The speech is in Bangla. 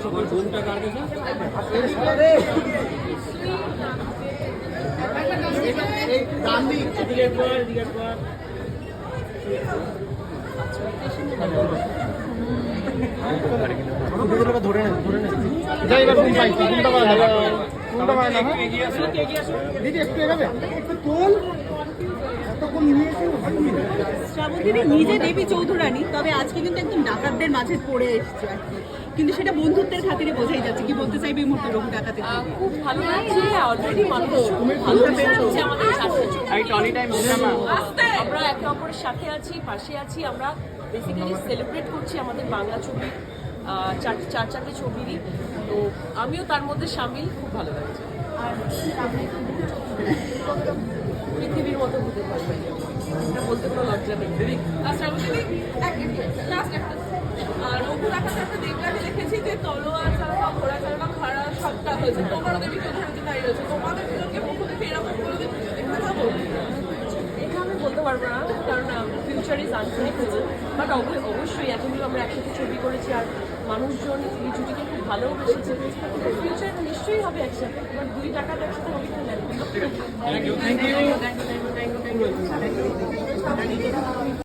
শ্রাবন্তী নিজে দেবী চৌধুরানী, তবে আজকে কিন্তু একদম ডাকাতদের মাঝে পড়ে এসেছে আর কি, কিন্তু সেটা বন্ধুত্বের খাতিরে বোঝাই যাচ্ছে। কি বলতে চাইবে এই মুহূর্তে রঘু ডাকাতে? খুব ভালো লাগছে, অলরেডি মানুষ ভালো হচ্ছে আমাদের সাথে। আমরা একে অপরের সাথে আছি, পাশে আছি। আমরা বেসিক্যালি সেলিব্রেট করছি আমাদের বাংলা ছবি, চারটে ছবিরই। তো আমিও তার মধ্যে সামিল, খুব ভালো লাগছে। আর পৃথিবীর মতো হতে পারবে, এটা বলতে কোনো লজ্জা নেই। আর রঘু ডাকাতে একটা দেবরাজে দেখেছি যে তলোয়ার চালানো, ঘোড়া চালানো, খাড়া সবটা হয়েছে। তোমারও দেবী চৌধুরানীতে তাই রয়েছে। তোমাদের দুজনকে মুখ থেকে এরকম করে দেখতে পাবো? এটা আমি বলতে পারবো না, কারণ ফিউচার ইজ আনপ্রেডিক্টেবল। বাট অবশ্যই এতগুলো আমরা একসাথে ছবি করেছি আর মানুষজন এই জুটিকে খুব ভালোবেসেছে। ফিউচার নিশ্চয়ই হবে একসাথে, বাট দুই টাকাটা একসাথে হবে কিনা জানি না।